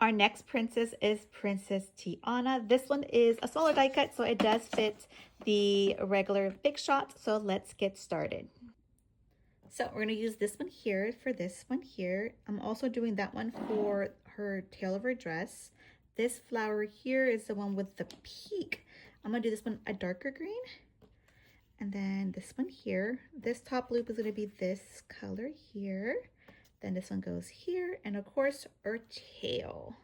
Our next princess is Princess Tiana. This one is a smaller die cut, so it does fit the regular big shot. So let's get started. So we're going to use this one here for this one here. I'm also doing that one for her tail of her dress. This flower here is the one with the peak. I'm going to do this one a darker green. And then this one here, this top loop is going to be this color here. Then this one goes here. And of course, our tail.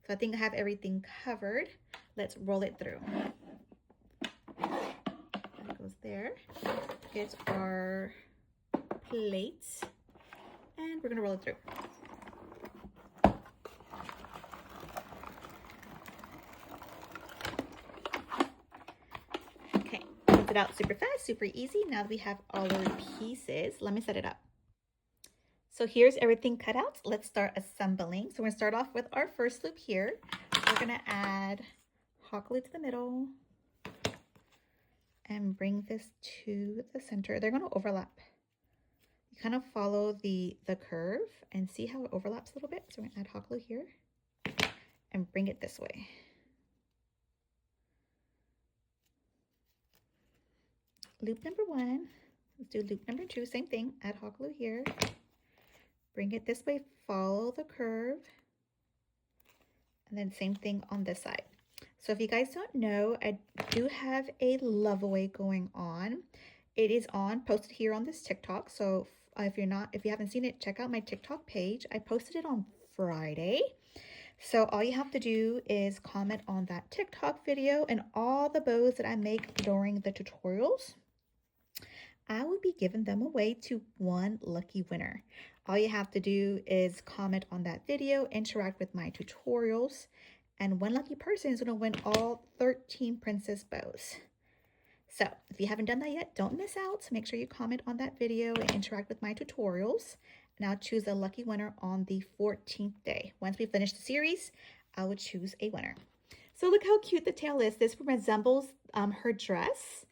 So I think I have everything covered. Let's roll it through. That goes there. Get our plate. And we're going to roll it through. Okay, print it out super fast, super easy. Now that we have all our pieces, let me set it up. So here's everything cut out. Let's start assembling. So we're gonna start off with our first loop here. We're gonna add hot glue to the middle and bring this to the center. They're gonna overlap. You kind of follow the curve and see how it overlaps a little bit. So we're gonna add hot glue here and bring it this way. Loop number one. Let's do loop number two, same thing. Add hot glue here. Bring it this way, follow the curve, and then same thing on this side. So if you guys don't know, I do have a love away going on. It is posted here on this TikTok. So if you haven't seen it, check out my TikTok page. I posted it on Friday. So all you have to do is comment on that TikTok video, and all the bows that I make during the tutorials, I will be giving them away to one lucky winner. All you have to do is comment on that video, interact with my tutorials, and one lucky person is going to win all 13 princess bows. So if you haven't done that yet, don't miss out. Make sure you comment on that video and interact with my tutorials, and I'll choose a lucky winner on the 14th day. Once we finish the series, I will choose a winner. So look how cute the tail is. This resembles her dress.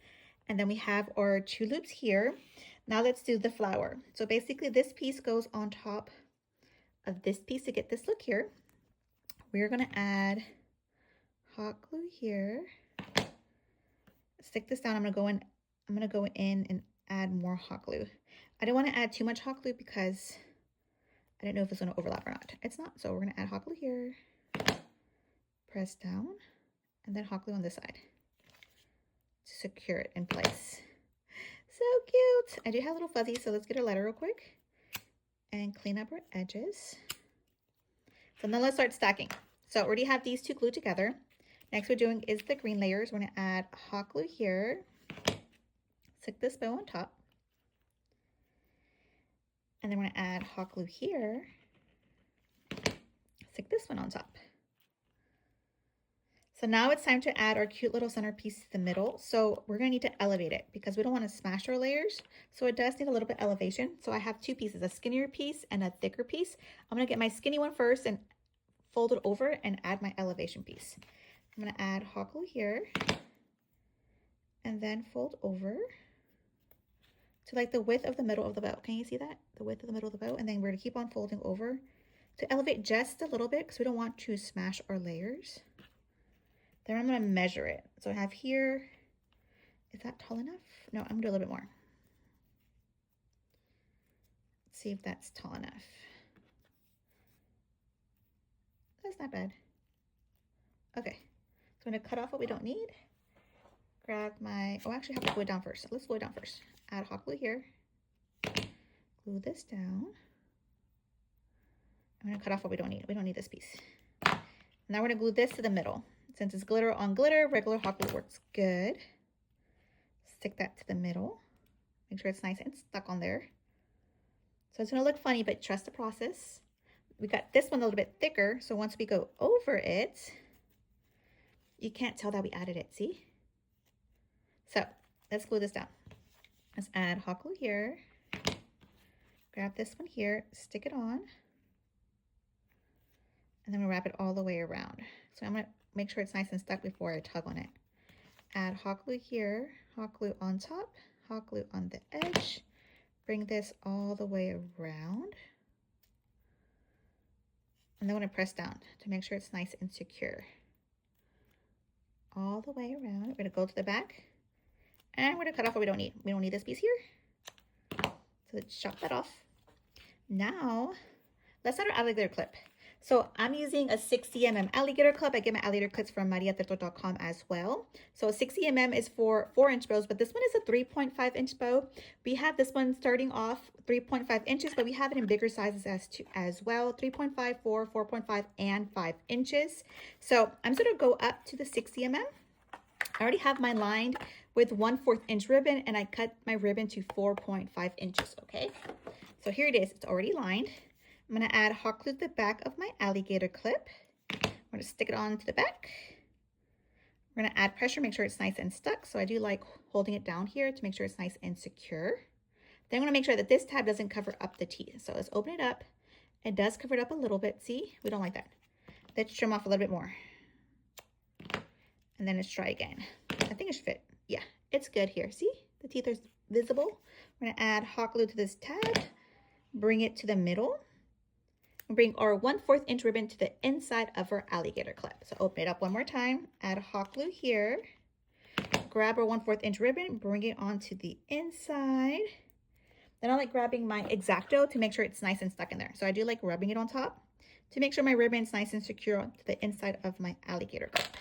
And then we have our two loops here. Now let's do the flower. So basically this piece goes on top of this piece to get this look here. We're going to add hot glue here. Stick this down. I'm going to go in and add more hot glue. I didn't want to add too much hot glue because I didn't know if it's going to overlap or not. It's not. So we're going to add hot glue here. Press down and then hot glue on this side to secure it in place. So cute. I do have a little fuzzy, so let's get a letter real quick and clean up our edges. So now let's start stacking. So I already have these two glued together. Next we're doing is the green layers. We're going to add hot glue here. Stick this bow on top. And then we're going to add hot glue here. Stick this one on top. So now it's time to add our cute little centerpiece to the middle. So we're going to need to elevate it because we don't want to smash our layers. So it does need a little bit of elevation. So I have two pieces, a skinnier piece and a thicker piece. I'm going to get my skinny one first and fold it over and add my elevation piece. I'm going to add hot glue here and then fold over to like the width of the middle of the bow. Can you see that? The width of the middle of the bow. And then we're going to keep on folding over to elevate just a little bit because we don't want to smash our layers. Then I'm going to measure it. So I have here, is that tall enough? No, I'm going to do a little bit more. Let's see if that's tall enough. That's not bad. Okay, so I'm going to cut off what we don't need. Grab my, oh, I actually have to glue it down first. Let's glue it down first. Add hot glue here. Glue this down. I'm going to cut off what we don't need. We don't need this piece. Now we're going to glue this to the middle. Since it's glitter on glitter, regular hot glue works good. Stick that to the middle. Make sure it's nice and stuck on there. So it's going to look funny, but trust the process. We got this one a little bit thicker, so once we go over it, you can't tell that we added it, see? So let's glue this down. Let's add hot glue here. Grab this one here, stick it on. And then we wrap it all the way around. So I'm going to make sure it's nice and stuck before I tug on it. Add hot glue here, hot glue on top, hot glue on the edge. Bring this all the way around. And then I'm going to press down to make sure it's nice and secure. All the way around. We're going to go to the back. And we're going to cut off what we don't need. We don't need this piece here. So let's chop that off. Now, let's add our alligator clip. So I'm using a 60mm alligator clip. I get my alligator clips from mariaterto.com as well. So 60mm is for 4-inch bows, but this one is a 3.5-inch bow. We have this one starting off 3.5 inches, but we have it in bigger sizes as well, 3.5, 4, 4.5, and 5 inches. So I'm just gonna go up to the 60mm. I already have mine lined with 1/4 inch ribbon, and I cut my ribbon to 4.5 inches, okay? So here it is, it's already lined. I'm going to add hot glue to the back of my alligator clip. I'm going to stick it on to the back. We're going to add pressure, make sure it's nice and stuck. So I do like holding it down here to make sure it's nice and secure. Then I'm going to make sure that this tab doesn't cover up the teeth. So let's open it up. It does cover it up a little bit. See, we don't like that. Let's trim off a little bit more. And then let's try again. I think it should fit. Yeah, it's good here. See, the teeth are visible. We're going to add hot glue to this tab. Bring it to the middle. Bring our 1/4 inch ribbon to the inside of our alligator clip. So open it up one more time, add hot glue here, grab our 1/4 inch ribbon, bring it onto the inside. Then I like grabbing my X-Acto to make sure it's nice and stuck in there. So I do like rubbing it on top to make sure my ribbon's nice and secure to the inside of my alligator clip.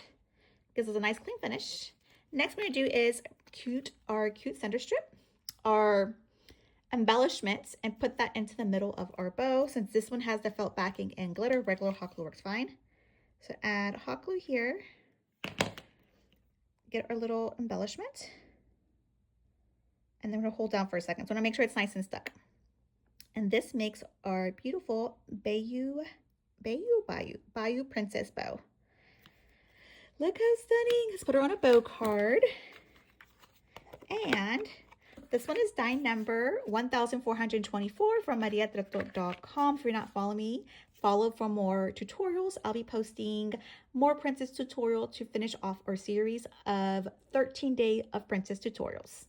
Gives us a nice clean finish. Next we're gonna do is our cute center strip, our embellishments, and put that into the middle of our bow. Since this one has the felt backing and glitter, regular hot glue works fine. So add hot glue here, get our little embellishment, and then we're gonna hold down for a second. So I'm gonna make sure it's nice and stuck. And this makes our beautiful Bayou Princess bow. Look how stunning. Let's put her on a bow card. And this one is die number 1424 from mariaterto.com. If you're not following me, follow for more tutorials. I'll be posting more princess tutorial to finish off our series of 13 days of princess tutorials.